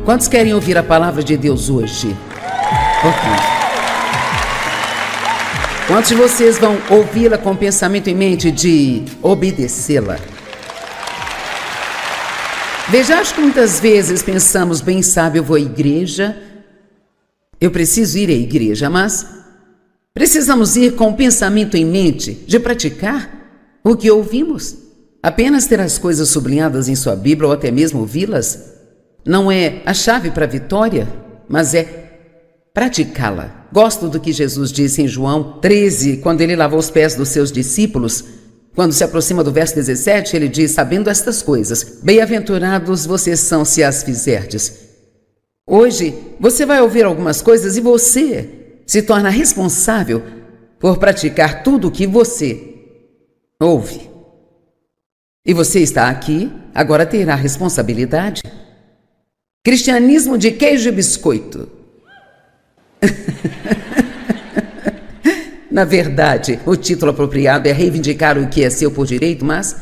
Quantos querem ouvir a palavra de Deus hoje? Ok. Quantos de vocês vão ouvi-la com o pensamento em mente de obedecê-la? Veja, acho que muitas vezes pensamos, bem sabe, eu vou à igreja, eu preciso ir à igreja, mas precisamos ir com o pensamento em mente de praticar o que ouvimos. Apenas ter as coisas sublinhadas em sua Bíblia ou até mesmo ouvi-las não é a chave para a vitória, mas é praticá-la. Gosto do que Jesus disse em João 13, quando ele lavou os pés dos seus discípulos. Quando se aproxima do verso 17, ele diz: sabendo estas coisas, bem-aventurados vocês são se as fizerdes. Hoje, você vai ouvir algumas coisas e você se torna responsável por praticar tudo o que você ouve. E você está aqui, agora terá responsabilidade. Cristianismo de queijo e biscoito. Na verdade, o título apropriado é reivindicar o que é seu por direito, mas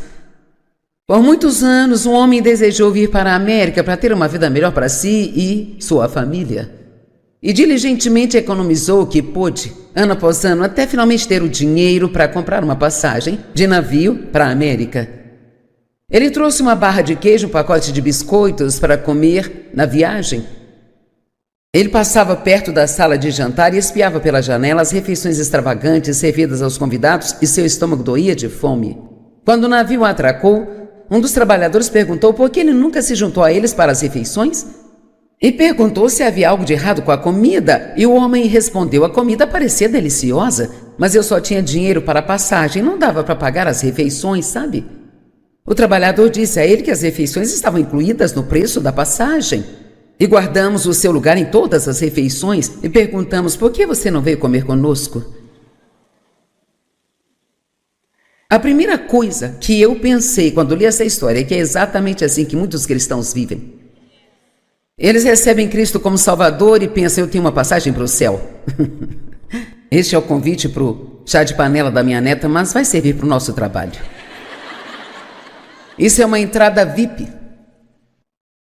por muitos anos um homem desejou vir para a América para ter uma vida melhor para si e sua família. E diligentemente economizou o que pôde, ano após ano, até finalmente ter o dinheiro para comprar uma passagem de navio para a América. Ele trouxe uma barra de queijo, um pacote de biscoitos para comer na viagem. Ele passava perto da sala de jantar e espiava pela janela as refeições extravagantes servidas aos convidados e seu estômago doía de fome. Quando o navio atracou, um dos trabalhadores perguntou por que ele nunca se juntou a eles para as refeições e perguntou se havia algo de errado com a comida, e o homem respondeu: a comida parecia deliciosa, mas eu só tinha dinheiro para a passagem, não dava para pagar as refeições, sabe? O trabalhador disse a ele que as refeições estavam incluídas no preço da passagem. E guardamos o seu lugar em todas as refeições e perguntamos: por que você não veio comer conosco? A primeira coisa que eu pensei quando li essa história é que é exatamente assim que muitos cristãos vivem. Eles recebem Cristo como Salvador e pensam: eu tenho uma passagem para o céu. Este é o convite para o chá de panela da minha neta, mas vai servir para o nosso trabalho. Isso é uma entrada VIP.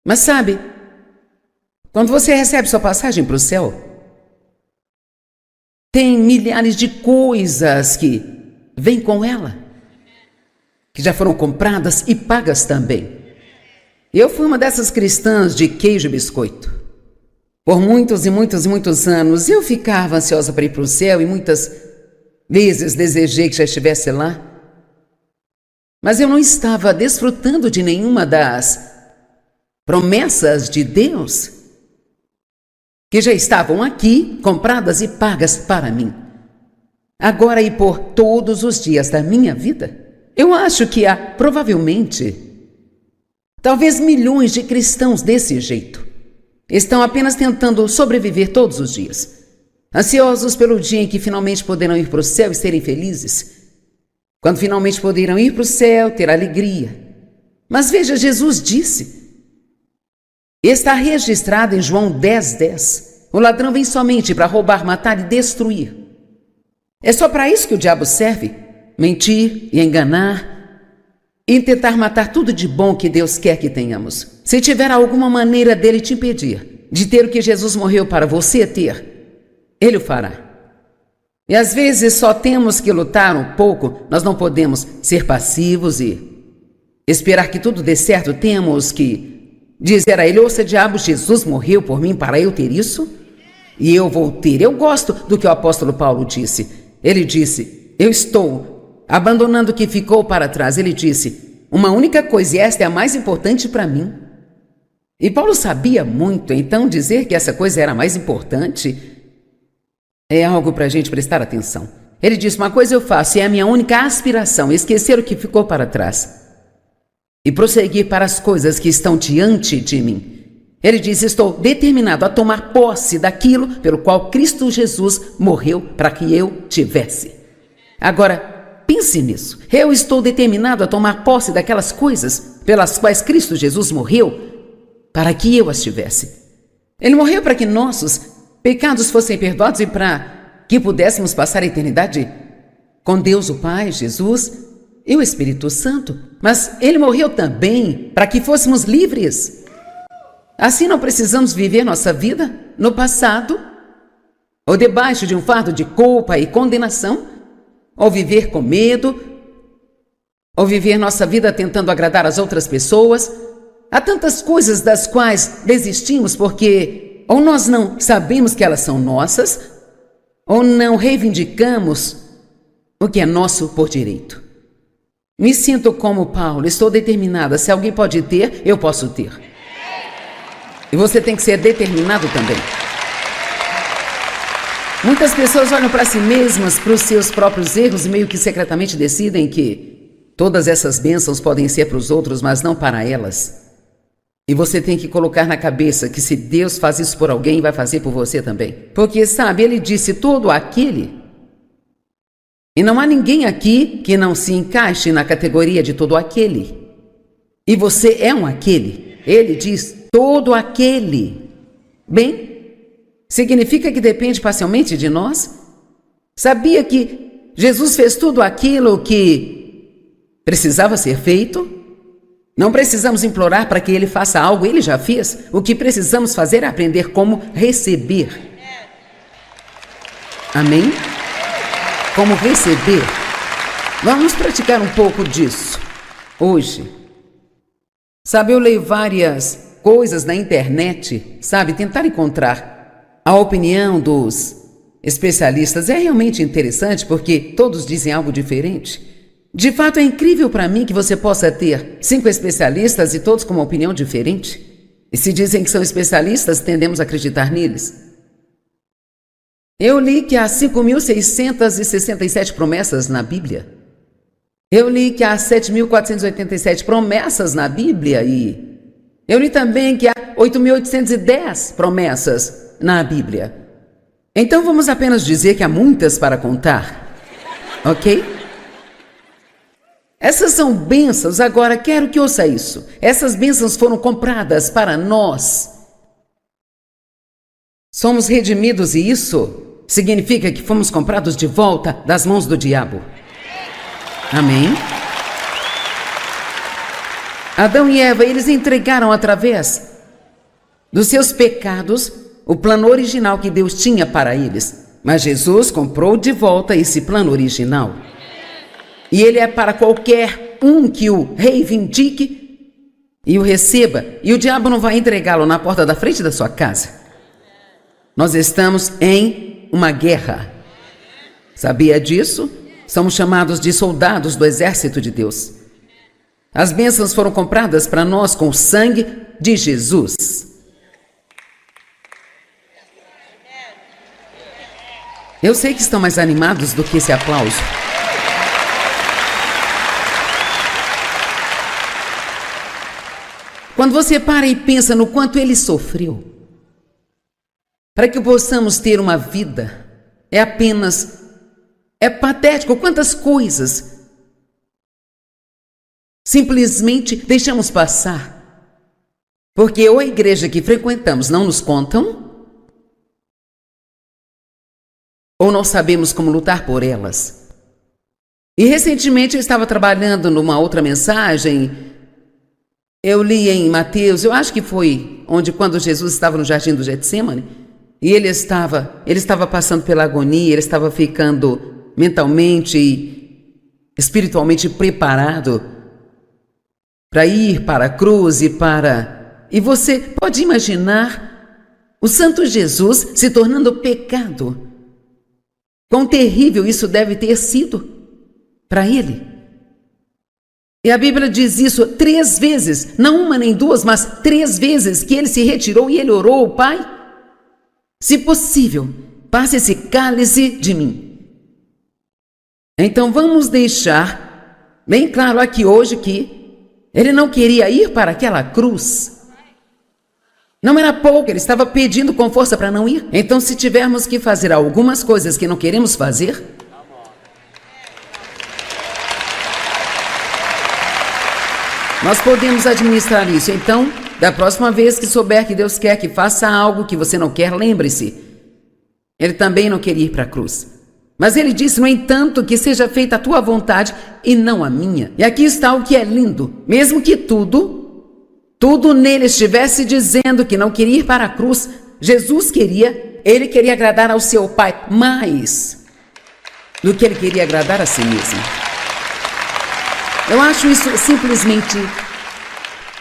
Mas sabe, quando você recebe sua passagem para o céu, tem milhares de coisas que vêm com ela, que já foram compradas e pagas também. Eu fui uma dessas cristãs de queijo e biscoito. Por muitos e muitos e muitos anos, eu ficava ansiosa para ir para o céu e muitas vezes desejei que já estivesse lá. Mas eu não estava desfrutando de nenhuma das promessas de Deus que já estavam aqui, compradas e pagas para mim. Agora e por todos os dias da minha vida, eu acho que há, provavelmente, talvez milhões de cristãos desse jeito. Estão apenas tentando sobreviver todos os dias, ansiosos pelo dia em que finalmente poderão ir para o céu e serem felizes. Quando finalmente poderão ir para o céu, ter alegria. Mas veja, Jesus disse, está registrado em João 10:10. O ladrão vem somente para roubar, matar e destruir. É só para isso que o diabo serve: mentir e enganar e tentar matar tudo de bom que Deus quer que tenhamos. Se tiver alguma maneira dele te impedir de ter o que Jesus morreu para você ter, ele o fará. E às vezes só temos que lutar um pouco, nós não podemos ser passivos e esperar que tudo dê certo. Temos que dizer a ele: ouça, diabo, Jesus morreu por mim para eu ter isso e eu vou ter. Eu gosto do que o apóstolo Paulo disse. Ele disse: eu estou abandonando o que ficou para trás. Ele disse: uma única coisa, e esta é a mais importante para mim. E Paulo sabia muito, então dizer que essa coisa era a mais importante é algo para a gente prestar atenção. Ele disse: uma coisa eu faço, e é a minha única aspiração: esquecer o que ficou para trás e prosseguir para as coisas que estão diante de mim. Ele diz: estou determinado a tomar posse daquilo pelo qual Cristo Jesus morreu para que eu tivesse. Agora, pense nisso. Eu estou determinado a tomar posse daquelas coisas pelas quais Cristo Jesus morreu para que eu as tivesse. Ele morreu para que nossos pecados fossem perdoados e para que pudéssemos passar a eternidade com Deus o Pai, Jesus e o Espírito Santo. Mas ele morreu também para que fôssemos livres. Assim não precisamos viver nossa vida no passado, ou debaixo de um fardo de culpa e condenação, ou viver com medo, ou viver nossa vida tentando agradar as outras pessoas. Há tantas coisas das quais desistimos porque ou nós não sabemos que elas são nossas, ou não reivindicamos o que é nosso por direito. Me sinto como Paulo, estou determinada. Se alguém pode ter, eu posso ter. E você tem que ser determinado também. Muitas pessoas olham para si mesmas, para os seus próprios erros e meio que secretamente decidem que todas essas bênçãos podem ser para os outros, mas não para elas. E você tem que colocar na cabeça que se Deus faz isso por alguém, vai fazer por você também. Porque, sabe, ele disse todo aquele. E não há ninguém aqui que não se encaixe na categoria de todo aquele. E você é um aquele. Ele diz todo aquele. Bem, significa que depende parcialmente de nós? Sabia que Jesus fez tudo aquilo que precisava ser feito? Não precisamos implorar para que Ele faça algo, Ele já fez. O que precisamos fazer é aprender como receber. Amém? Como receber. Vamos praticar um pouco disso hoje. Sabe, eu leio várias coisas na internet, sabe, tentar encontrar a opinião dos especialistas. É realmente interessante porque todos dizem algo diferente. De fato, é incrível para mim que você possa ter 5 especialistas e todos com uma opinião diferente. E se dizem que são especialistas, tendemos a acreditar neles. Eu li que há 5.667 promessas na Bíblia. Eu li que há 7.487 promessas na Bíblia e eu li também que há 8.810 promessas na Bíblia. Então vamos apenas dizer que há muitas para contar, ok? Essas são bênçãos, agora quero que ouça isso. Essas bênçãos foram compradas para nós. Somos redimidos e isso significa que fomos comprados de volta das mãos do diabo. Amém? Adão e Eva, eles entregaram através dos seus pecados o plano original que Deus tinha para eles. Mas Jesus comprou de volta esse plano original. E ele é para qualquer um que o reivindique e o receba. E o diabo não vai entregá-lo na porta da frente da sua casa. Nós estamos em uma guerra. Sabia disso? Somos chamados de soldados do exército de Deus. As bênçãos foram compradas para nós com o sangue de Jesus. Eu sei que estão mais animados do que esse aplauso. Quando você para e pensa no quanto ele sofreu, para que possamos ter uma vida, é patético quantas coisas simplesmente deixamos passar, porque ou a igreja que frequentamos não nos contam, ou não sabemos como lutar por elas. E recentemente eu estava trabalhando numa outra mensagem. Eu li em Mateus, eu acho que foi quando Jesus estava no jardim do Getsemane, e ele estava passando pela agonia, ele estava ficando mentalmente e espiritualmente preparado para ir para a cruz e você pode imaginar o Santo Jesus se tornando pecado. Quão terrível isso deve ter sido para ele. E a Bíblia diz isso 3 vezes, não uma nem 2, mas 3 vezes que ele se retirou e ele orou: Pai, se possível, passe esse cálice de mim. Então vamos deixar bem claro aqui hoje que ele não queria ir para aquela cruz. Não era pouco, ele estava pedindo com força para não ir. Então, se tivermos que fazer algumas coisas que não queremos fazer, nós podemos administrar isso. Então, da próxima vez que souber que Deus quer que faça algo que você não quer, lembre-se, ele também não queria ir para a cruz. Mas ele disse, no entanto, que seja feita a tua vontade e não a minha. E aqui está o que é lindo. Mesmo que tudo tudo nele estivesse dizendo que não queria ir para a cruz, ele queria agradar ao seu Pai mais do que ele queria agradar a si mesmo. Eu acho isso simplesmente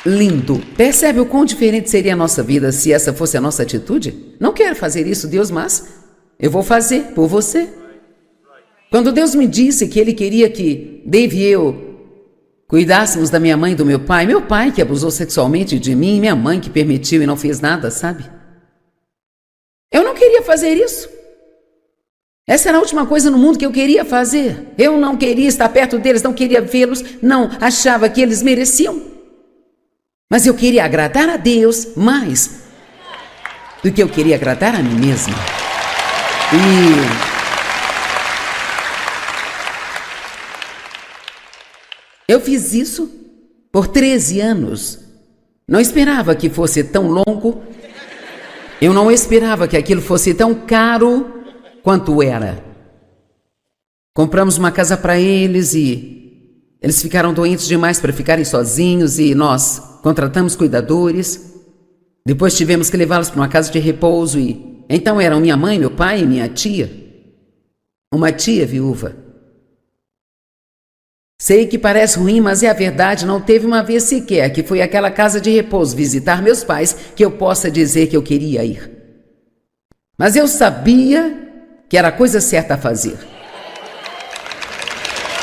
lindo. Percebe o quão diferente seria a nossa vida se essa fosse a nossa atitude? Não quero fazer isso, Deus, mas eu vou fazer por você. Quando Deus me disse que Ele queria que Dave e eu cuidássemos da minha mãe e do meu pai que abusou sexualmente de mim, minha mãe que permitiu e não fez nada, sabe? Eu não queria fazer isso. Essa era a última coisa no mundo que eu queria fazer. Eu não queria estar perto deles, não queria vê-los, não achava que eles mereciam. Mas eu queria agradar a Deus mais do que eu queria agradar a mim mesma. E eu fiz isso por 13 anos. Não esperava que fosse tão longo. Eu não esperava que aquilo fosse tão caro quanto era. Compramos uma casa para eles e eles ficaram doentes demais para ficarem sozinhos e nós contratamos cuidadores. Depois tivemos que levá-los para uma casa de repouso e então eram minha mãe, meu pai e minha tia. Uma tia viúva. Sei que parece ruim, mas é a verdade, não teve uma vez sequer que fui àquela casa de repouso visitar meus pais que eu possa dizer que eu queria ir. Mas eu sabia que era a coisa certa a fazer.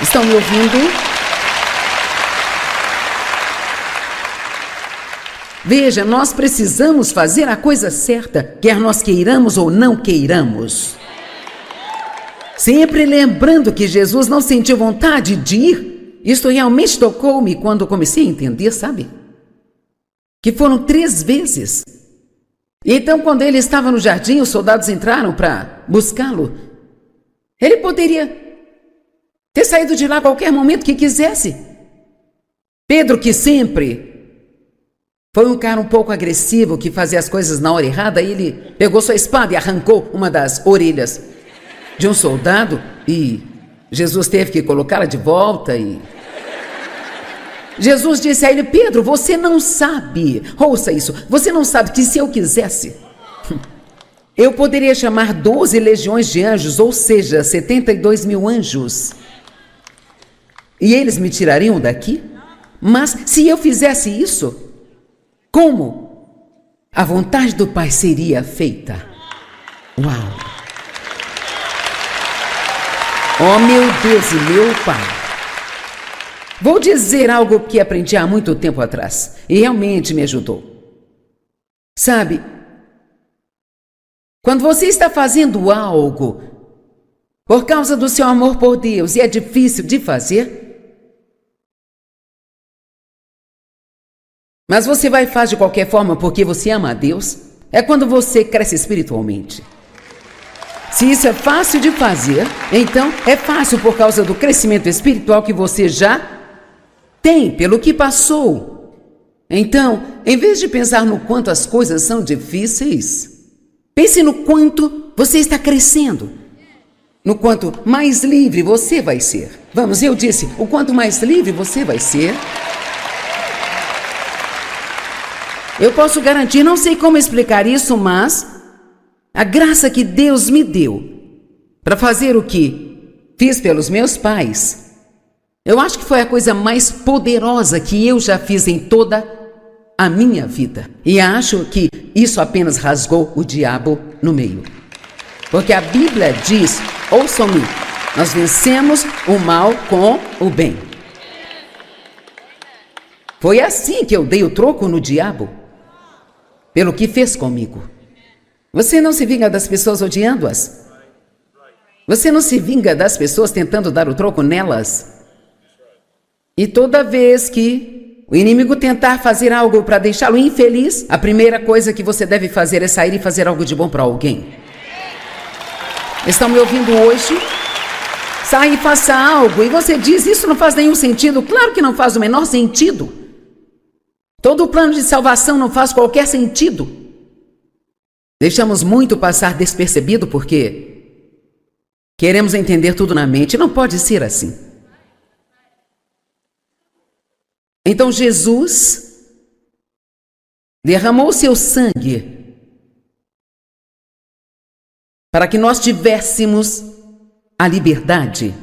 Estão me ouvindo? Veja, nós precisamos fazer a coisa certa, quer nós queiramos ou não queiramos. Sempre lembrando que Jesus não sentiu vontade de ir. Isto realmente tocou-me quando comecei a entender, sabe? Que foram 3 vezes. E então, quando ele estava no jardim, os soldados entraram para buscá-lo. Ele poderia ter saído de lá a qualquer momento que quisesse. Pedro, que sempre foi um cara um pouco agressivo, que fazia as coisas na hora errada, ele pegou sua espada e arrancou uma das orelhas de um soldado e Jesus teve que colocá-la de volta e Jesus disse a ele: Pedro, você não sabe, ouça isso, você não sabe que se eu quisesse, eu poderia chamar 12 legiões de anjos, ou seja, 72 mil anjos, e eles me tirariam daqui? Mas se eu fizesse isso, como a vontade do Pai seria feita? Uau! Oh, meu Deus e meu Pai. Vou dizer algo que aprendi há muito tempo atrás e realmente me ajudou. Sabe, quando você está fazendo algo por causa do seu amor por Deus e é difícil de fazer, mas você vai e faz de qualquer forma porque você ama a Deus, é quando você cresce espiritualmente. Se isso é fácil de fazer, então é fácil por causa do crescimento espiritual que você já tem, pelo que passou. Então, em vez de pensar no quanto as coisas são difíceis, pense no quanto você está crescendo, no quanto mais livre você vai ser. Vamos, eu disse, o quanto mais livre você vai ser. Eu posso garantir, não sei como explicar isso, mas a graça que Deus me deu para fazer o que fiz pelos meus pais, eu acho que foi a coisa mais poderosa que eu já fiz em toda a minha vida. E acho que isso apenas rasgou o diabo no meio. Porque a Bíblia diz, ouçam-me, nós vencemos o mal com o bem. Foi assim que eu dei o troco no diabo, pelo que fez comigo. Você não se vinga das pessoas odiando-as. Você não se vinga das pessoas tentando dar o troco nelas. E toda vez que o inimigo tentar fazer algo para deixá-lo infeliz, a primeira coisa que você deve fazer é sair e fazer algo de bom para alguém. Estão me ouvindo hoje? Sai e faça algo. E você diz, isso não faz nenhum sentido. Claro que não faz o menor sentido. Todo o plano de salvação não faz qualquer sentido. Deixamos muito passar despercebido porque queremos entender tudo na mente. Não pode ser assim. Então Jesus derramou seu sangue para que nós tivéssemos a liberdade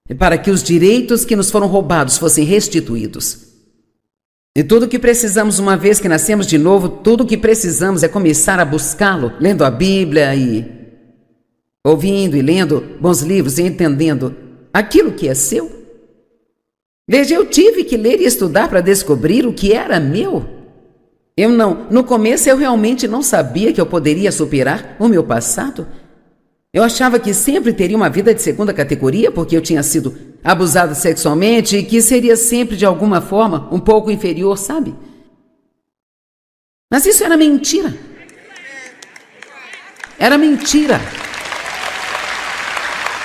e para que os direitos que nos foram roubados fossem restituídos. E tudo o que precisamos, uma vez que nascemos de novo, tudo o que precisamos é começar a buscá-lo, lendo a Bíblia e ouvindo e lendo bons livros e entendendo aquilo que é seu. Veja, eu tive que ler e estudar para descobrir o que era meu. No começo eu realmente não sabia que eu poderia superar o meu passado. Eu achava que sempre teria uma vida de segunda categoria porque eu tinha sido abusada sexualmente e que seria sempre de alguma forma um pouco inferior, sabe? Mas isso era mentira. Era mentira.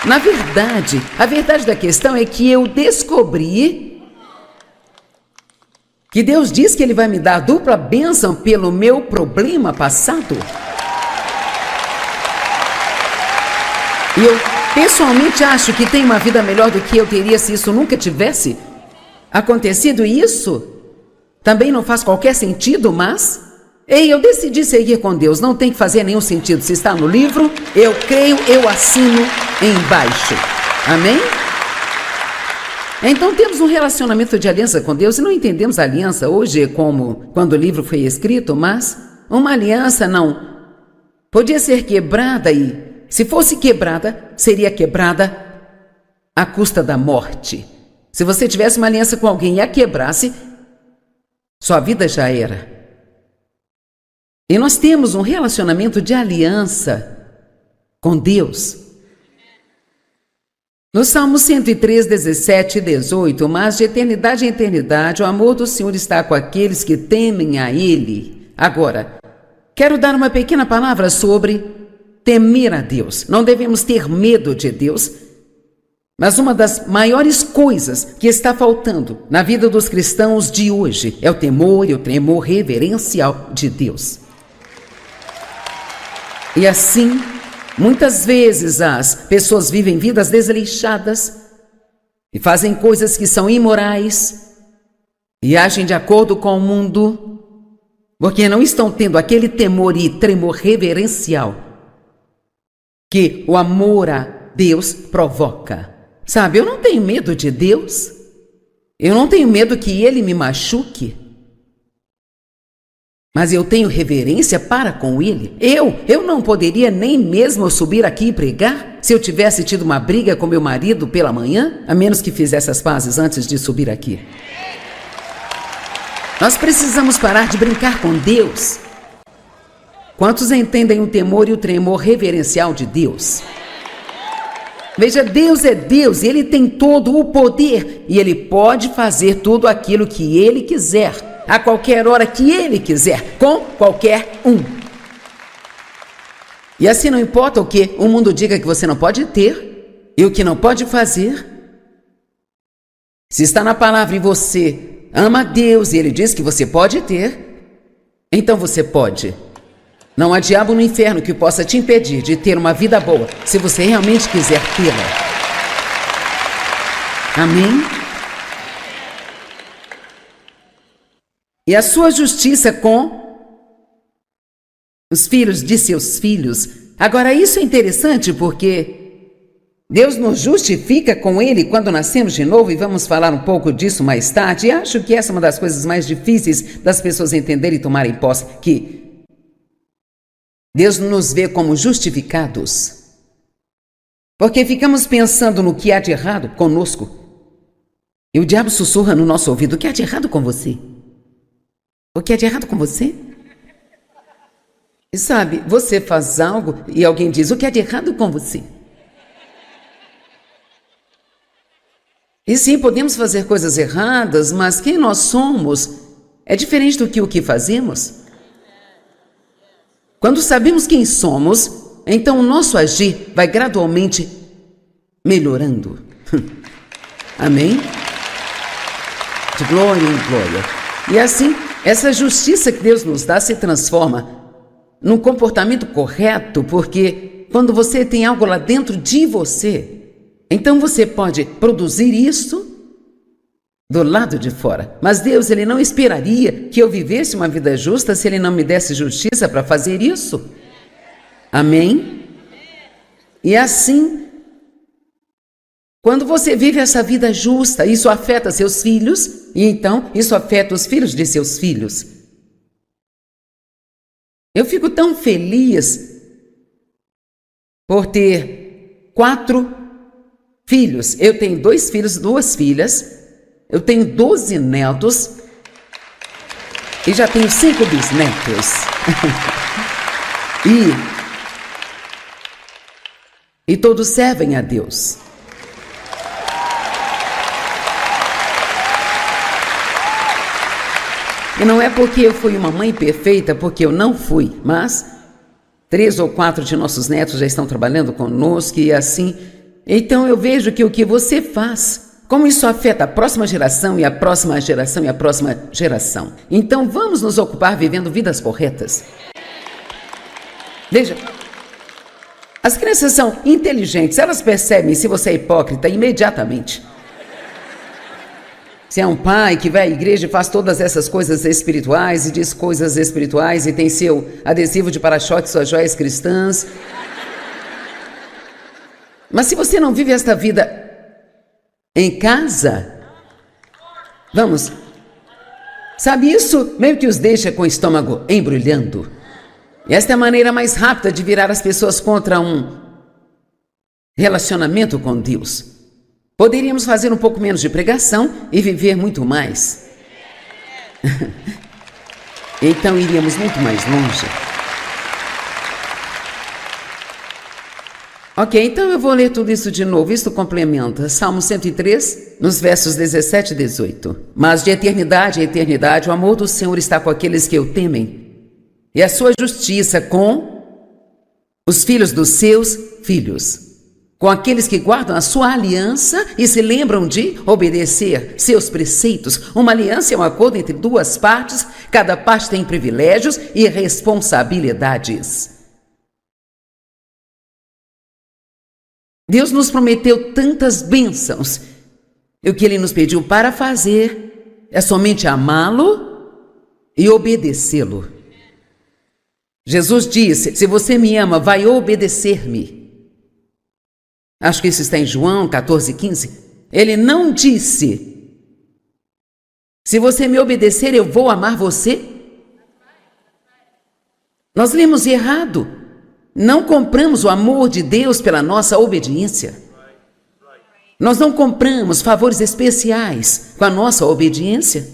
Na verdade, a verdade da questão é que eu descobri que Deus diz que Ele vai me dar dupla bênção pelo meu problema passado. E eu pessoalmente acho que tenho uma vida melhor do que eu teria se isso nunca tivesse acontecido. E isso também não faz qualquer sentido, mas eu decidi seguir com Deus. Não tem que fazer nenhum sentido. Se está no livro, eu creio, eu assino embaixo. Amém? Então temos um relacionamento de aliança com Deus e não entendemos a aliança hoje como quando o livro foi escrito, mas uma aliança não podia ser quebrada e, se fosse quebrada, seria quebrada à custa da morte. Se você tivesse uma aliança com alguém e a quebrasse, sua vida já era. E nós temos um relacionamento de aliança com Deus. No Salmo 103, 17 e 18, mas de eternidade em eternidade, o amor do Senhor está com aqueles que temem a Ele. Agora, quero dar uma pequena palavra sobre temer a Deus. Não devemos ter medo de Deus, mas uma das maiores coisas que está faltando na vida dos cristãos de hoje é o temor e o tremor reverencial de Deus. E assim, muitas vezes as pessoas vivem vidas desleixadas e fazem coisas que são imorais e agem de acordo com o mundo, porque não estão tendo aquele temor e tremor reverencial que o amor a Deus provoca. Sabe, eu não tenho medo de Deus, eu não tenho medo que Ele me machuque, mas eu tenho reverência para com Ele. Eu não poderia nem mesmo subir aqui e pregar se eu tivesse tido uma briga com meu marido pela manhã, a menos que fizesse as pazes antes de subir aqui. Nós precisamos parar de brincar com Deus. Quantos entendem o temor e o tremor reverencial de Deus? Veja, Deus é Deus e Ele tem todo o poder e Ele pode fazer tudo aquilo que Ele quiser, a qualquer hora que Ele quiser, com qualquer um. E assim não importa o que o mundo diga que você não pode ter e o que não pode fazer. Se está na palavra e você ama a Deus e Ele diz que você pode ter, então você pode. Não há diabo no inferno que possa te impedir de ter uma vida boa, se você realmente quiser tê-la. Amém? E a sua justiça com os filhos de seus filhos. Agora, isso é interessante porque Deus nos justifica com Ele quando nascemos de novo, e vamos falar um pouco disso mais tarde. E acho que essa é uma das coisas mais difíceis das pessoas entenderem e tomarem posse, que Deus nos vê como justificados, porque ficamos pensando no que há de errado conosco. E o diabo sussurra no nosso ouvido: o que há de errado com você? O que há de errado com você? E sabe, você faz algo e alguém diz: o que há de errado com você? E sim, podemos fazer coisas erradas, mas quem nós somos é diferente do que o que fazemos. Quando sabemos quem somos, então o nosso agir vai gradualmente melhorando. Amém? De glória em glória. E assim, essa justiça que Deus nos dá se transforma num comportamento correto, porque quando você tem algo lá dentro de você, então você pode produzir isso do lado de fora. Mas Deus, Ele não esperaria que eu vivesse uma vida justa se Ele não me desse justiça para fazer isso. Amém? E assim, quando você vive essa vida justa, isso afeta seus filhos, e então isso afeta os filhos de seus filhos. Eu fico tão feliz por ter 4 filhos. Eu tenho 2 filhos, 2 filhas. Eu tenho 12 netos. E já tenho 5 bisnetos. E todos servem a Deus. E não é porque eu fui uma mãe perfeita, porque eu não fui, mas 3 ou 4 de nossos netos já estão trabalhando conosco e assim. Então eu vejo que o que você faz, como isso afeta a próxima geração e a próxima geração e a próxima geração. Então vamos nos ocupar vivendo vidas corretas. Veja, as crianças são inteligentes, elas percebem se você é hipócrita imediatamente. Se é um pai que vai à igreja e faz todas essas coisas espirituais e diz coisas espirituais e tem seu adesivo de para-choque, suas joias cristãs. Mas se você não vive esta vida em casa, vamos, sabe, isso meio que os deixa com o estômago embrulhando. E esta é a maneira mais rápida de virar as pessoas contra um relacionamento com Deus. Poderíamos fazer um pouco menos de pregação e viver muito mais. Então iríamos muito mais longe. Ok, então eu vou ler tudo isso de novo. Isto complementa Salmo 103, nos versos 17 e 18. Mas de eternidade a eternidade, o amor do Senhor está com aqueles que o temem, e a sua justiça com os filhos dos seus filhos, com aqueles que guardam a sua aliança e se lembram de obedecer seus preceitos. Uma aliança é um acordo entre 2 partes, cada parte tem privilégios e responsabilidades. Deus nos prometeu tantas bênçãos, e o que Ele nos pediu para fazer é somente amá-lo e obedecê-lo. Jesus disse: se você me ama, vai obedecer-me. Acho que isso está em João 14:15. Ele não disse: se você me obedecer, eu vou amar você. Nós lemos errado. Não compramos o amor de Deus pela nossa obediência. Nós não compramos favores especiais com a nossa obediência.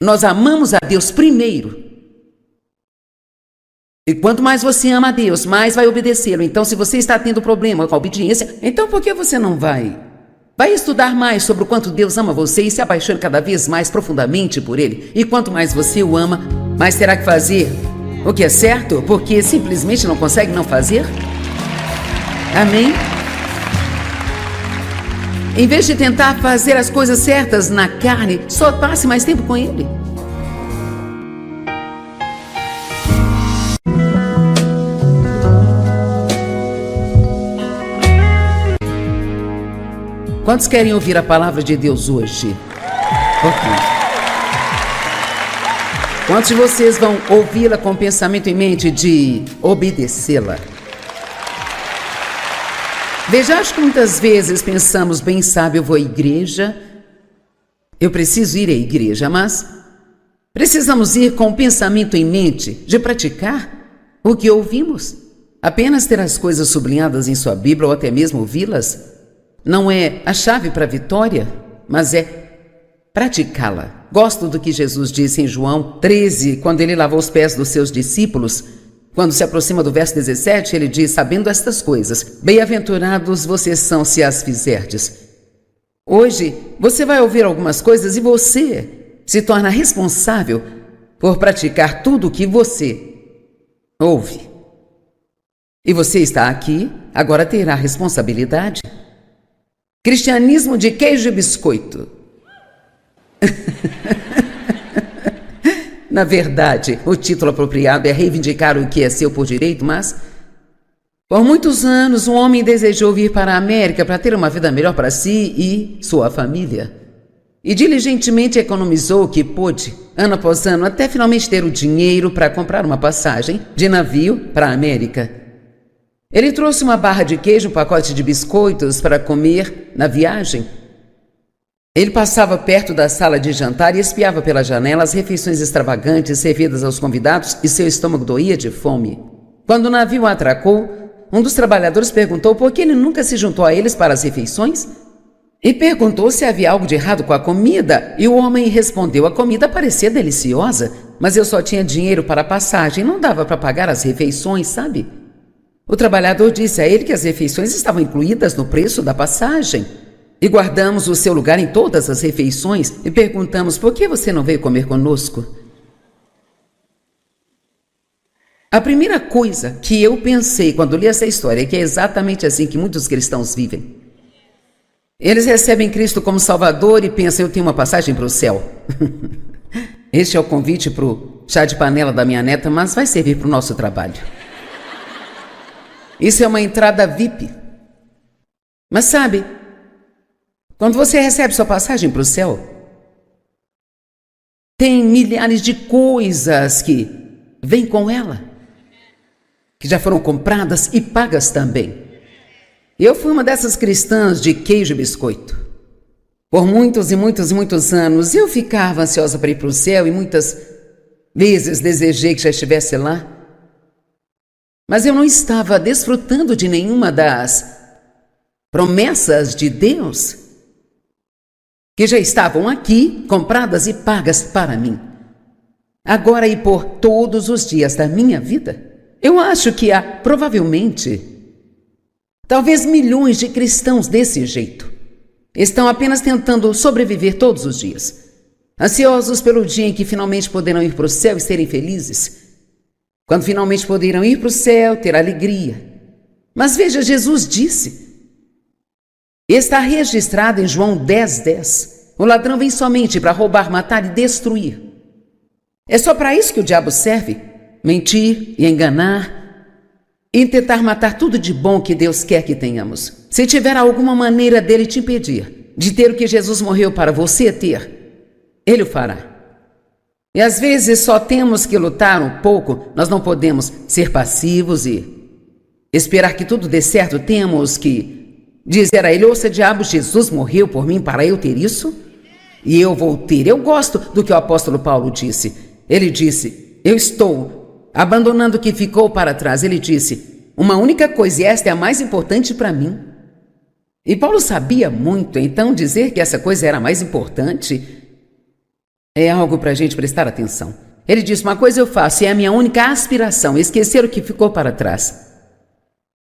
Nós amamos a Deus primeiro. E quanto mais você ama a Deus, mais vai obedecê-lo. Então, se você está tendo problema com a obediência, então por que você não vai estudar mais sobre o quanto Deus ama você e se apaixone cada vez mais profundamente por Ele? E quanto mais você o ama, mais terá que fazer o que é certo, porque simplesmente não consegue não fazer? Amém? Em vez de tentar fazer as coisas certas na carne, só passe mais tempo com Ele. Quantos querem ouvir a palavra de Deus hoje? Ok. Quantos de vocês vão ouvi-la com o pensamento em mente de obedecê-la? Veja, acho que muitas vezes pensamos, bem sabe, eu vou à igreja, eu preciso ir à igreja, mas precisamos ir com o pensamento em mente de praticar o que ouvimos. Apenas ter as coisas sublinhadas em sua Bíblia ou até mesmo ouvi-las não é a chave para a vitória, mas é praticá-la. Gosto do que Jesus disse em João 13, quando ele lavou os pés dos seus discípulos. Quando se aproxima do verso 17, ele diz: sabendo estas coisas, bem-aventurados vocês são se as fizerdes. Hoje, você vai ouvir algumas coisas e você se torna responsável por praticar tudo o que você ouve. E você está aqui, agora terá responsabilidade. Cristianismo de queijo e biscoito. Na verdade, o título apropriado é reivindicar o que é seu por direito, mas Por muitos anos, um homem desejou vir para a América para ter uma vida melhor para si e sua família. E diligentemente economizou o que pôde, ano após ano, até finalmente ter o dinheiro para comprar uma passagem de navio para a América. Ele trouxe uma barra de queijo, um pacote de biscoitos para comer na viagem. Ele passava perto da sala de jantar e espiava pela janela as refeições extravagantes servidas aos convidados e seu estômago doía de fome. Quando o navio atracou, um dos trabalhadores perguntou por que ele nunca se juntou a eles para as refeições e perguntou se havia algo de errado com a comida, e o homem respondeu: a comida parecia deliciosa, mas eu só tinha dinheiro para a passagem, não dava para pagar as refeições, sabe? O trabalhador disse a ele que as refeições estavam incluídas no preço da passagem. E guardamos o seu lugar em todas as refeições e perguntamos: por que você não veio comer conosco? A primeira coisa que eu pensei quando li essa história é que é exatamente assim que muitos cristãos vivem. Eles recebem Cristo como Salvador e pensam: eu tenho uma passagem para o céu. Este é o convite para o chá de panela da minha neta, mas vai servir para o nosso trabalho. Isso é uma entrada VIP. Mas sabe, quando você recebe sua passagem para o céu, tem milhares de coisas que vêm com ela, que já foram compradas e pagas também. Eu fui uma dessas cristãs de queijo e biscoito. Por muitos e muitos e muitos anos, eu ficava ansiosa para ir para o céu e muitas vezes desejei que já estivesse lá. Mas eu não estava desfrutando de nenhuma das promessas de Deus que já estavam aqui, compradas e pagas para mim. Agora e por todos os dias da minha vida, eu acho que há, provavelmente, talvez milhões de cristãos desse jeito. Estão apenas tentando sobreviver todos os dias, ansiosos pelo dia em que finalmente poderão ir para o céu e serem felizes. Quando finalmente poderão ir para o céu, ter alegria. Mas veja, Jesus disse, está registrado em João 10:10, o ladrão vem somente para roubar, matar e destruir. É só para isso que o diabo serve, mentir e enganar, e tentar matar tudo de bom que Deus quer que tenhamos. Se tiver alguma maneira dele te impedir de ter o que Jesus morreu para você ter, ele o fará. E às vezes só temos que lutar um pouco, nós não podemos ser passivos e esperar que tudo dê certo. Temos que dizer a ele: ouça, diabo, Jesus morreu por mim para eu ter isso e eu vou ter. Eu gosto do que o apóstolo Paulo disse. Ele disse: eu estou abandonando o que ficou para trás. Ele disse: uma única coisa, e esta é a mais importante para mim. E Paulo sabia muito, então dizer que essa coisa era a mais importante é algo para a gente prestar atenção. Ele disse: uma coisa eu faço, e é a minha única aspiração, esquecer o que ficou para trás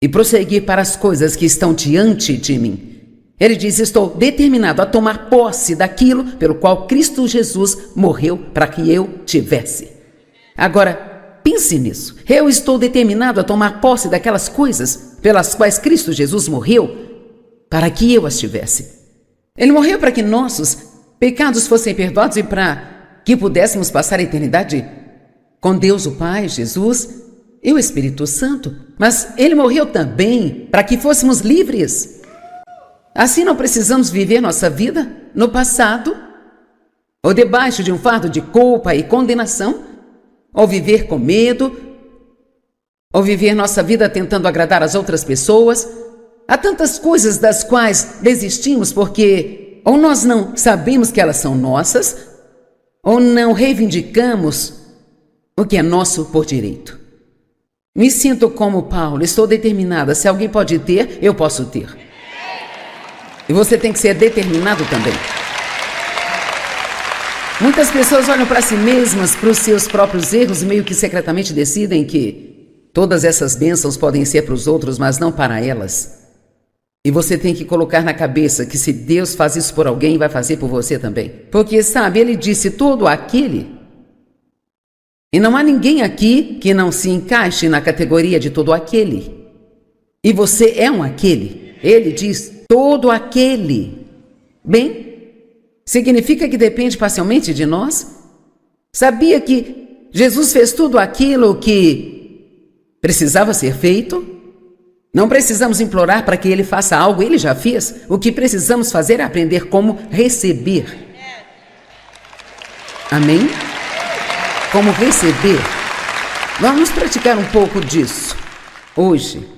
e prosseguir para as coisas que estão diante de mim. Ele diz: estou determinado a tomar posse daquilo pelo qual Cristo Jesus morreu para que eu tivesse. Agora, pense nisso. Eu estou determinado a tomar posse daquelas coisas pelas quais Cristo Jesus morreu para que eu as tivesse. Ele morreu para que nossos pecados fossem perdoados e para que pudéssemos passar a eternidade com Deus o Pai, Jesus e o Espírito Santo. Mas ele morreu também para que fôssemos livres. Assim não precisamos viver nossa vida no passado, ou debaixo de um fardo de culpa e condenação, ou viver com medo, ou viver nossa vida tentando agradar as outras pessoas. Há tantas coisas das quais desistimos porque ou nós não sabemos que elas são nossas, ou não reivindicamos o que é nosso por direito. Me sinto como Paulo, estou determinada. Se alguém pode ter, eu posso ter. E você tem que ser determinado também. Muitas pessoas olham para si mesmas, para os seus próprios erros, e meio que secretamente decidem que todas essas bênçãos podem ser para os outros, mas não para elas. E você tem que colocar na cabeça que se Deus faz isso por alguém, vai fazer por você também. Porque, sabe, ele disse todo aquele. E não há ninguém aqui que não se encaixe na categoria de todo aquele. E você é um aquele. Ele diz todo aquele. Bem, significa que depende parcialmente de nós? Sabia que Jesus fez tudo aquilo que precisava ser feito? Não precisamos implorar para que Ele faça algo, Ele já fez. O que precisamos fazer é aprender como receber. Amém? Como receber. Vamos praticar um pouco disso hoje.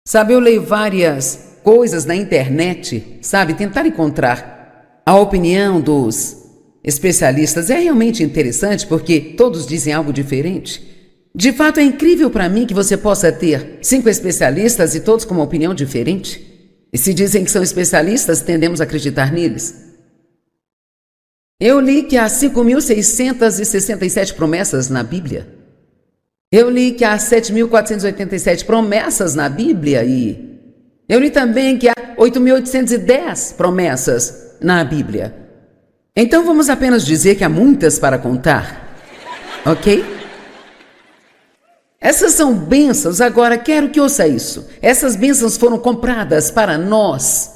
Sabe, eu leio várias coisas na internet, sabe, tentar encontrar a opinião dos especialistas. É realmente interessante porque todos dizem algo diferente. De fato, é incrível para mim que você possa ter 5 especialistas e todos com uma opinião diferente. E se dizem que são especialistas, tendemos a acreditar neles. Eu li que há 5.667 promessas na Bíblia. Eu li que há 7.487 promessas na Bíblia e eu li também que há 8.810 promessas na Bíblia. Então vamos apenas dizer que há muitas para contar, ok? Essas são bênçãos, agora quero que ouça isso. Essas bênçãos foram compradas para nós.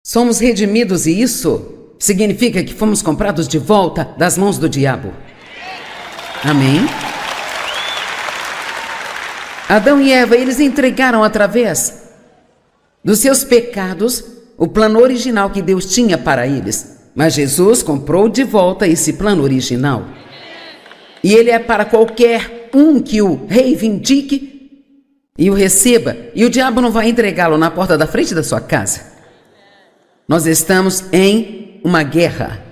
Somos redimidos e isso significa que fomos comprados de volta das mãos do diabo. Amém? Adão e Eva, eles entregaram através dos seus pecados o plano original que Deus tinha para eles. Mas Jesus comprou de volta esse plano original. E ele é para qualquer um que o reivindique e o receba. E o diabo não vai entregá-lo na porta da frente da sua casa. Nós estamos em uma guerra.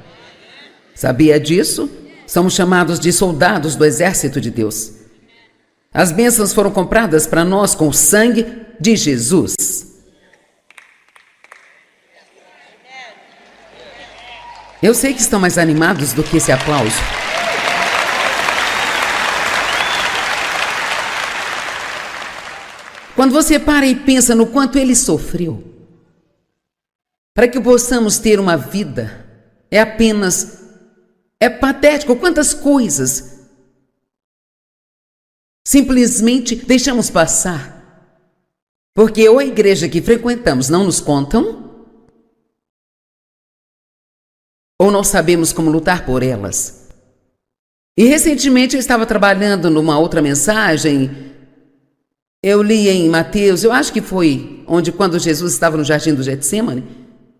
Sabia disso? Somos chamados de soldados do exército de Deus. As bênçãos foram compradas para nós com o sangue de Jesus. Eu sei que estão mais animados do que esse aplauso. Quando você para e pensa no quanto ele sofreu, para que possamos ter uma vida, é patético quantas coisas simplesmente deixamos passar, porque ou a igreja que frequentamos não nos contam, ou não sabemos como lutar por elas. E recentemente eu estava trabalhando numa outra mensagem, eu li em Mateus, eu acho que foi quando Jesus estava no jardim do Getsemane,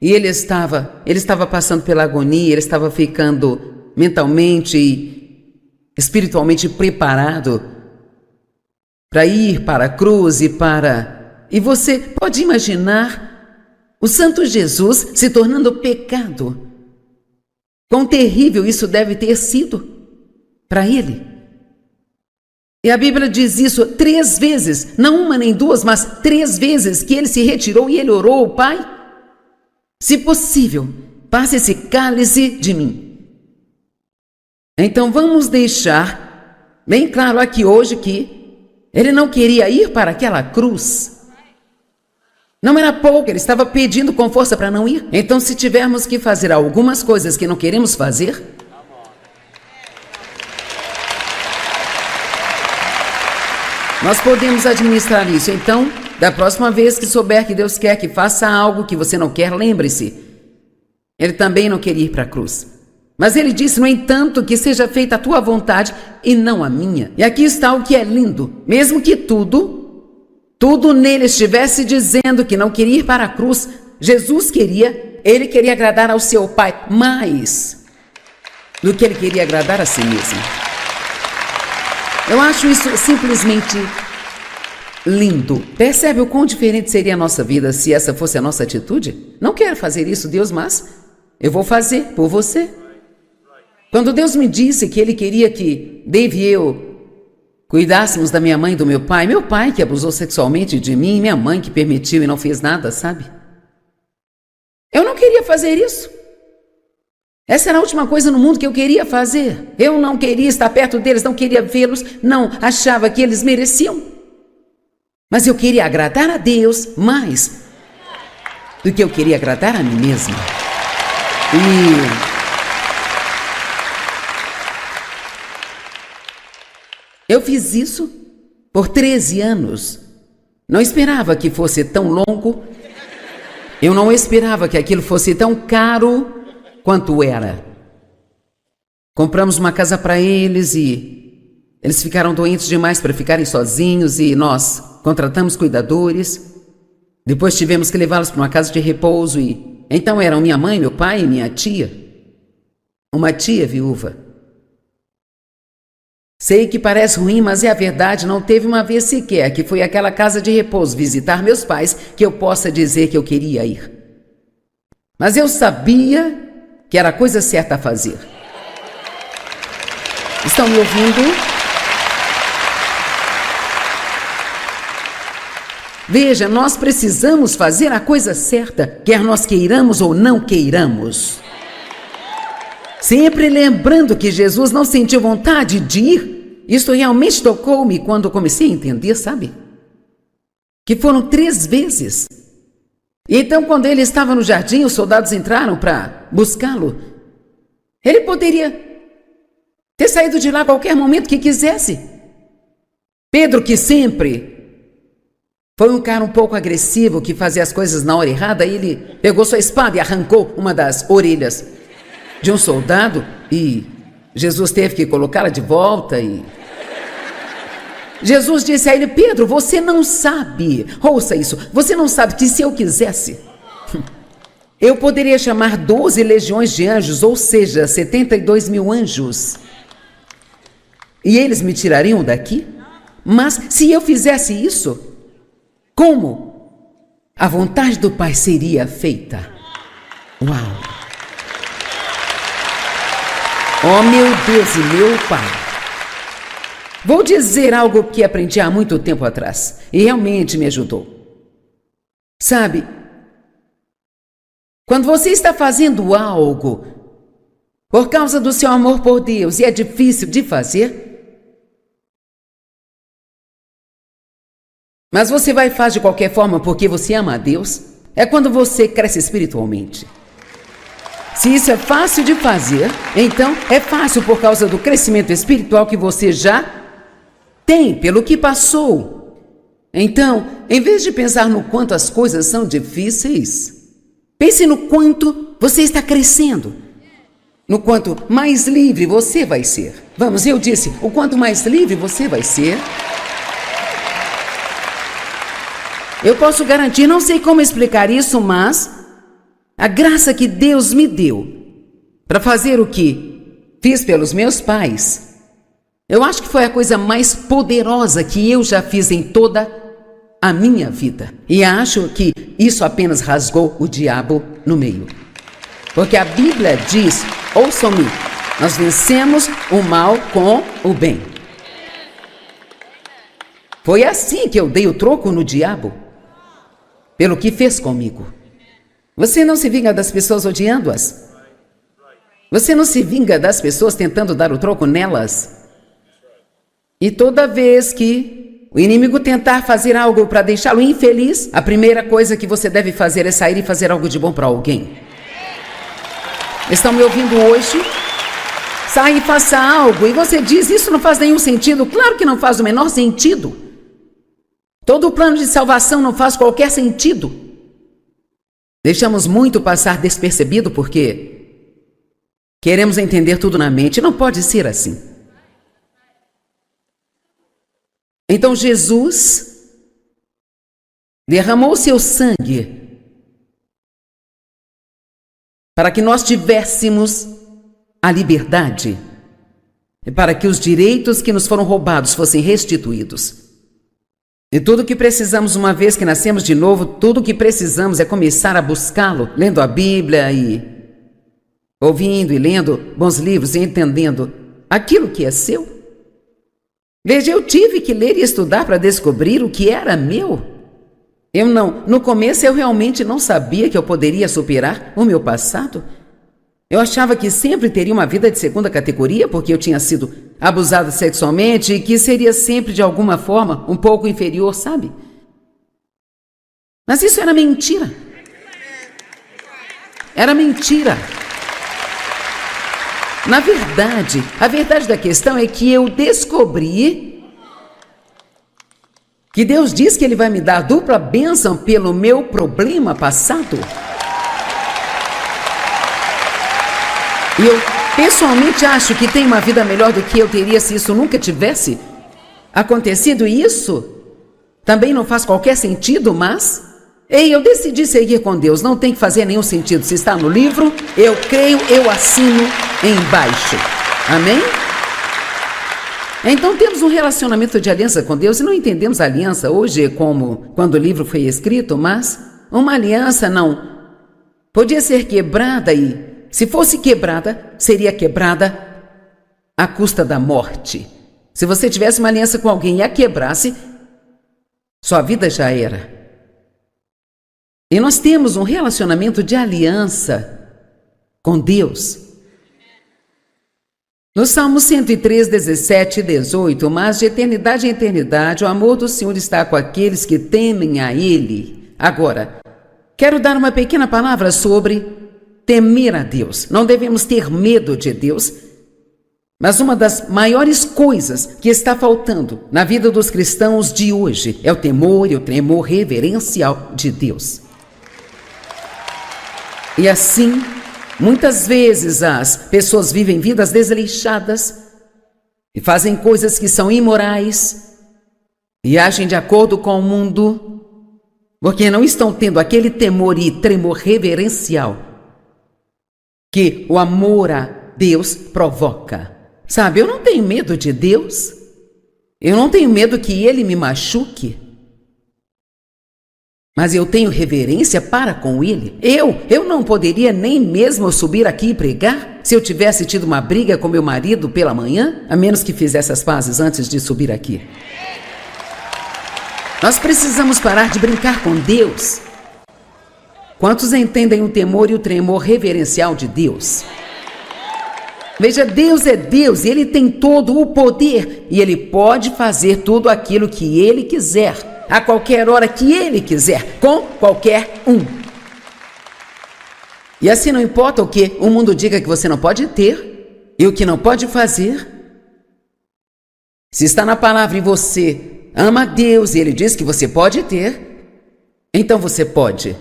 e ele estava passando pela agonia, ele estava ficando mentalmente e espiritualmente preparado para ir para a cruz e você pode imaginar o Santo Jesus se tornando pecado. Quão terrível isso deve ter sido para ele. E a Bíblia diz isso 3 vezes, não uma nem 2, mas 3 vezes que ele se retirou e ele orou ao Pai. Se possível, passe esse cálice de mim. Então vamos deixar bem claro aqui hoje que ele não queria ir para aquela cruz. Não era pouco, ele estava pedindo com força para não ir. Então se tivermos que fazer algumas coisas que não queremos fazer, nós podemos administrar isso. Então, da próxima vez que souber que Deus quer que faça algo que você não quer, lembre-se, ele também não queria ir para a cruz. Mas ele disse, no entanto, que seja feita a tua vontade e não a minha. E aqui está o que é lindo. Mesmo que tudo nele estivesse dizendo que não queria ir para a cruz, ele queria agradar ao seu Pai mais do que ele queria agradar a si mesmo. Eu acho isso simplesmente lindo. Percebe o quão diferente seria a nossa vida se essa fosse a nossa atitude? Não quero fazer isso, Deus, mas eu vou fazer por você. Quando Deus me disse que Ele queria que Dave e eu cuidássemos da minha mãe e do meu pai que abusou sexualmente de mim, minha mãe que permitiu e não fez nada, sabe? Eu não queria fazer isso. Essa era a última coisa no mundo que eu queria fazer. Eu não queria estar perto deles, não queria vê-los, não achava que eles mereciam. Mas eu queria agradar a Deus mais do que eu queria agradar a mim mesma. E eu fiz isso por 13 anos. Não esperava que fosse tão longo. Eu não esperava que aquilo fosse tão caro quanto era. Compramos uma casa para eles e Eles ficaram doentes demais para ficarem sozinhos e nós contratamos cuidadores. Depois tivemos que levá-los para uma casa de repouso e então eram minha mãe, meu pai e minha tia. Uma tia viúva. Sei que parece ruim, mas é a verdade. Não teve uma vez sequer que fui àquela casa de repouso visitar meus pais que eu possa dizer que eu queria ir. Mas eu sabia que era a coisa certa a fazer. Estão me ouvindo? Veja, nós precisamos fazer a coisa certa, quer nós queiramos ou não queiramos. Sempre lembrando que Jesus não sentiu vontade de ir. Isso realmente tocou-me quando comecei a entender, sabe? Que foram 3 vezes. Então, quando ele estava no jardim, os soldados entraram para buscá-lo. Ele poderia ter saído de lá a qualquer momento que quisesse. Pedro, que sempre foi um cara um pouco agressivo, que fazia as coisas na hora errada, ele pegou sua espada e arrancou uma das orelhas de um soldado e Jesus teve que colocá-la de volta e... Jesus disse a ele: Pedro, você não sabe, ouça isso, você não sabe que se eu quisesse, eu poderia chamar 12 legiões de anjos, ou seja, 72 mil anjos, e eles me tirariam daqui? Mas se eu fizesse isso, como a vontade do Pai seria feita? Uau! Oh, meu Deus e meu Pai! Vou dizer algo que aprendi há muito tempo atrás e realmente me ajudou. Sabe, quando você está fazendo algo por causa do seu amor por Deus e é difícil de fazer, mas você vai e faz de qualquer forma porque você ama a Deus, é quando você cresce espiritualmente. Se isso é fácil de fazer, então é fácil por causa do crescimento espiritual que você já tem, pelo que passou. Então, em vez de pensar no quanto as coisas são difíceis, pense no quanto você está crescendo, no quanto mais livre você vai ser. Vamos, eu disse, o quanto mais livre você vai ser. Eu posso garantir, não sei como explicar isso, mas a graça que Deus me deu para fazer o que fiz pelos meus pais, eu acho que foi a coisa mais poderosa que eu já fiz em toda a minha vida. E acho que isso apenas rasgou o diabo no meio. Porque a Bíblia diz, ouçam-me, nós vencemos o mal com o bem. Foi assim que eu dei o troco no diabo, pelo que fez comigo. Você não se vinga das pessoas odiando-as? Você não se vinga das pessoas tentando dar o troco nelas? E toda vez que o inimigo tentar fazer algo para deixá-lo infeliz, a primeira coisa que você deve fazer é sair e fazer algo de bom para alguém. Estão me ouvindo hoje? Sai e faça algo. E você diz, isso não faz nenhum sentido. Claro que não faz o menor sentido. Todo o plano de salvação não faz qualquer sentido. Deixamos muito passar despercebido porque queremos entender tudo na mente. Não pode ser assim. Então Jesus derramou seu sangue para que nós tivéssemos a liberdade e para que os direitos que nos foram roubados fossem restituídos. E tudo o que precisamos, uma vez que nascemos de novo, tudo o que precisamos é começar a buscá-lo, lendo a Bíblia e ouvindo e lendo bons livros e entendendo aquilo que é seu. Veja, eu tive que ler e estudar para descobrir o que era meu. No começo eu realmente não sabia que eu poderia superar o meu passado. Eu achava que sempre teria uma vida de segunda categoria porque eu tinha sido abusada sexualmente e que seria sempre de alguma forma um pouco inferior, sabe? Mas isso era mentira. Era mentira. Na verdade, a verdade da questão é que eu descobri que Deus diz que Ele vai me dar dupla bênção pelo meu problema passado. E eu Pessoalmente, acho que tem uma vida melhor do que eu teria se isso nunca tivesse acontecido, e isso também não faz qualquer sentido, mas eu decidi seguir com Deus. Não tem que fazer nenhum sentido. Se está no livro, eu creio, eu assino embaixo. Amém? Então temos um relacionamento de aliança com Deus e não entendemos a aliança hoje como quando o livro foi escrito, mas uma aliança não podia ser quebrada, e se fosse quebrada, seria quebrada à custa da morte. Se você tivesse uma aliança com alguém e a quebrasse, sua vida já era. E nós temos um relacionamento de aliança com Deus. No Salmo 103, 17 e 18, mas de eternidade em eternidade, o amor do Senhor está com aqueles que temem a Ele. Agora, quero dar uma pequena palavra sobre temer a Deus. Não devemos ter medo de Deus, mas uma das maiores coisas que está faltando na vida dos cristãos de hoje é o temor e o tremor reverencial de Deus. E assim, muitas vezes as pessoas vivem vidas desleixadas e fazem coisas que são imorais e agem de acordo com o mundo, porque não estão tendo aquele temor e tremor reverencial que o amor a Deus provoca. Sabe, eu não tenho medo de Deus, eu não tenho medo que Ele me machuque, mas eu tenho reverência para com Ele. Eu não poderia nem mesmo subir aqui e pregar se eu tivesse tido uma briga com meu marido pela manhã, a menos que fizesse as pazes antes de subir aqui. Nós precisamos parar de brincar com Deus. Quantos entendem o temor e o tremor reverencial de Deus? Veja, Deus é Deus e Ele tem todo o poder e Ele pode fazer tudo aquilo que Ele quiser, a qualquer hora que Ele quiser, com qualquer um. E assim não importa o que o mundo diga que você não pode ter e o que não pode fazer. Se está na palavra e você ama a Deus e Ele diz que você pode ter, então você pode.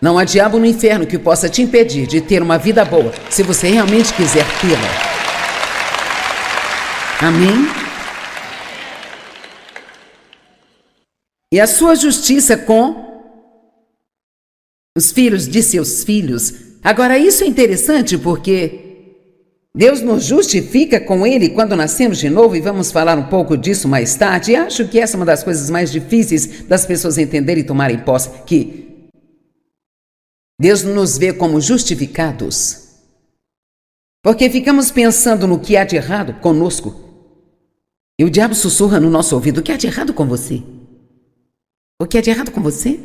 Não há diabo no inferno que possa te impedir de ter uma vida boa, se você realmente quiser tê-la. Amém? E a sua justiça com os filhos de seus filhos. Agora, isso é interessante porque Deus nos justifica com Ele quando nascemos de novo, e vamos falar um pouco disso mais tarde. E acho que essa é uma das coisas mais difíceis das pessoas entenderem e tomarem posse, que Deus nos vê como justificados, porque ficamos pensando no que há de errado conosco. E o diabo sussurra no nosso ouvido: o que há de errado com você? O que há de errado com você?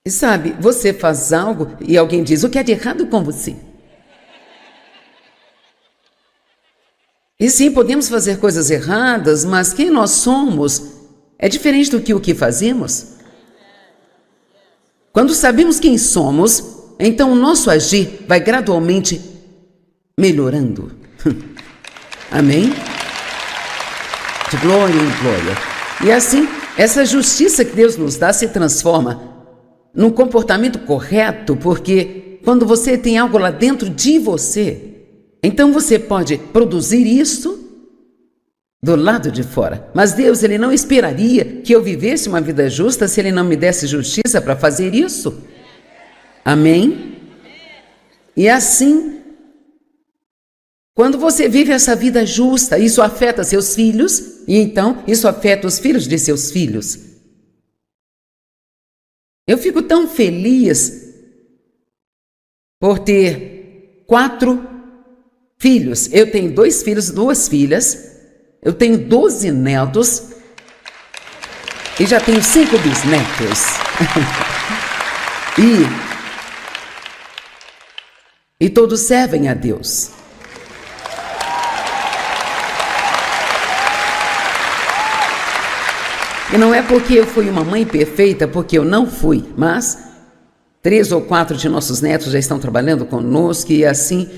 E sabe, você faz algo e alguém diz: o que há de errado com você? E sim, podemos fazer coisas erradas, mas quem nós somos é diferente do que o que fazemos. Quando sabemos quem somos, então o nosso agir vai gradualmente melhorando. Amém? De glória em glória. E assim, essa justiça que Deus nos dá se transforma num comportamento correto, porque quando você tem algo lá dentro de você, então você pode produzir isso do lado de fora. Mas Deus, Ele não esperaria que eu vivesse uma vida justa se Ele não me desse justiça para fazer isso. Amém? E assim, quando você vive essa vida justa, isso afeta seus filhos, e então isso afeta os filhos de seus filhos. Eu fico tão feliz por ter 4 filhos. Eu tenho 2 filhos, 2 filhas. Eu tenho 12 netos e já tenho 5 bisnetos. e todos servem a Deus. E não é porque eu fui uma mãe perfeita, porque eu não fui, mas 3 ou 4 de nossos netos já estão trabalhando conosco e assim.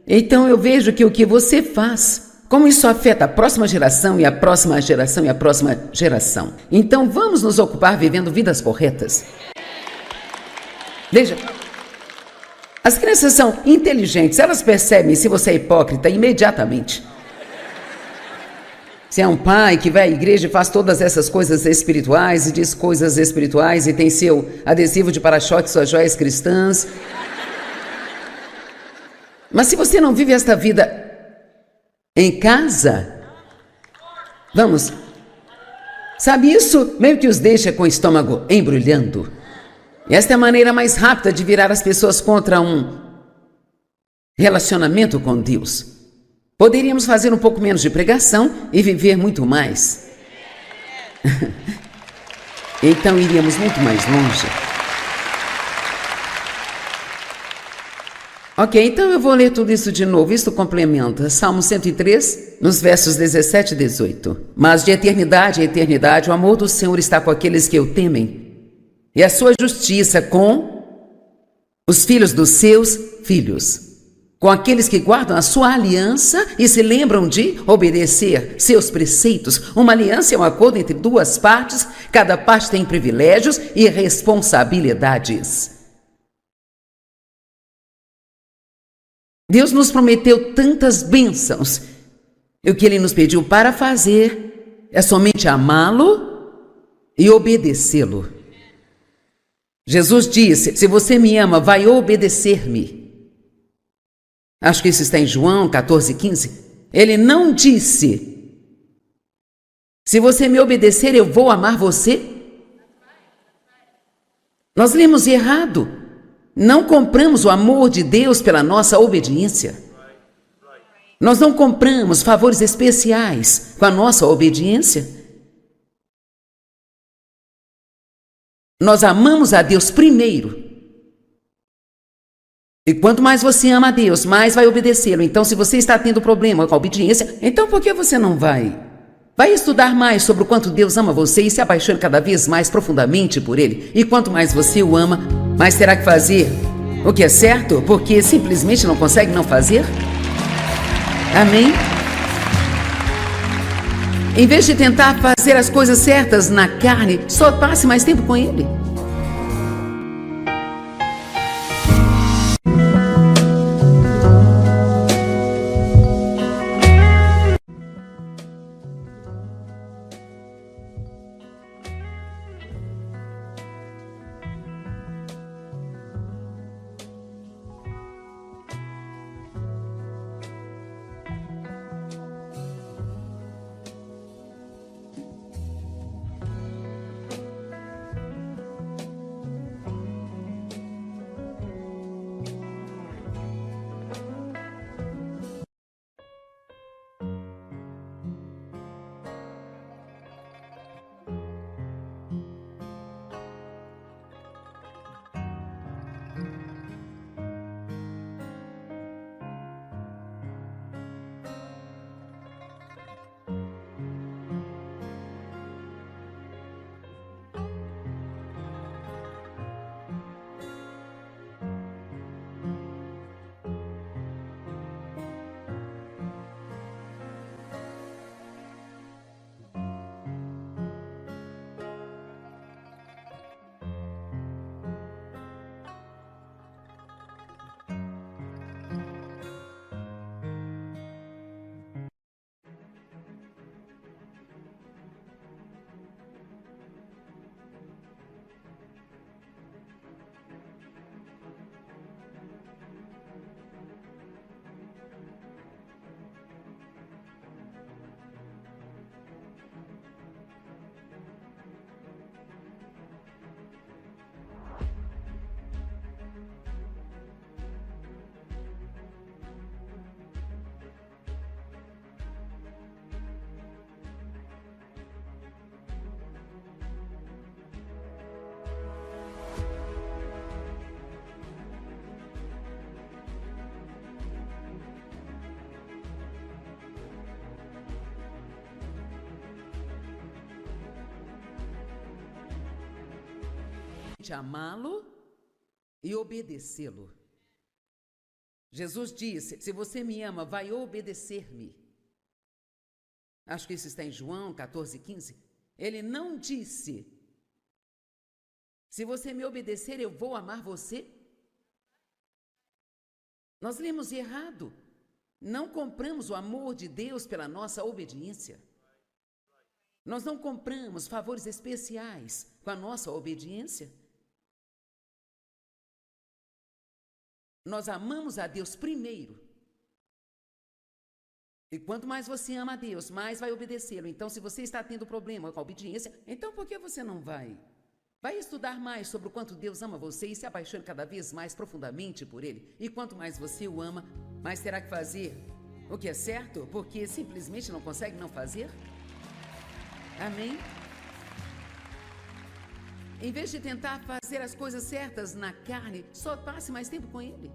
Então eu vejo que o que você faz, como isso afeta a próxima geração e a próxima geração e a próxima geração. Então vamos nos ocupar vivendo vidas corretas. Veja, As crianças são inteligentes, elas percebem se você é hipócrita imediatamente. Se é um pai que vai à igreja e faz todas essas coisas espirituais e diz coisas espirituais e tem seu adesivo de para-choque, suas joias cristãs. Mas se você não vive esta vida em casa, vamos, sabe, isso meio que os deixa com o estômago embrulhando. E esta é a maneira mais rápida de virar as pessoas contra um relacionamento com Deus. Poderíamos fazer um pouco menos de pregação e viver muito mais. Então iríamos muito mais longe. Ok, então eu vou ler tudo isso de novo. Isto complementa Salmo 103, nos versos 17 e 18. Mas de eternidade a eternidade, o amor do Senhor está com aqueles que o temem, e a sua justiça com os filhos dos seus filhos, com aqueles que guardam a sua aliança e se lembram de obedecer seus preceitos. Uma aliança é um acordo entre duas partes, cada parte tem privilégios e responsabilidades. Deus nos prometeu tantas bênçãos, e o que Ele nos pediu para fazer é somente amá-lo e obedecê-lo. Jesus disse: se você me ama, vai obedecer-me. Acho que isso está em João 14:15. Ele não disse: se você me obedecer, eu vou amar você. Nós lemos errado. Não compramos o amor de Deus pela nossa obediência. Nós não compramos favores especiais com a nossa obediência. Nós amamos a Deus primeiro. E quanto mais você ama a Deus, mais vai obedecê-lo. Então, se você está tendo problema com a obediência, então por que você não vai estudar mais sobre o quanto Deus ama você e se apaixone cada vez mais profundamente por Ele? E quanto mais você o ama, mais terá que fazer o que é certo, porque simplesmente não consegue não fazer? Amém? Em vez de tentar fazer as coisas certas na carne, só passe mais tempo com Ele. Amá-lo e obedecê-lo. Jesus disse: se você me ama, vai obedecer-me. Acho que isso está em João 14:15. Ele não disse: se você me obedecer, eu vou amar você. Nós lemos errado. Não compramos o amor de Deus pela nossa obediência. Nós não compramos favores especiais com a nossa obediência. Nós amamos a Deus primeiro. E quanto mais você ama a Deus, mais vai obedecê-lo. Então, se você está tendo problema com a obediência, então por que você não vai? Vai estudar mais sobre o quanto Deus ama você e se apaixone cada vez mais profundamente por Ele. E quanto mais você o ama, mais terá que fazer o que é certo, porque simplesmente não consegue não fazer. Amém? Em vez de tentar fazer as coisas certas na carne, só passe mais tempo com Ele.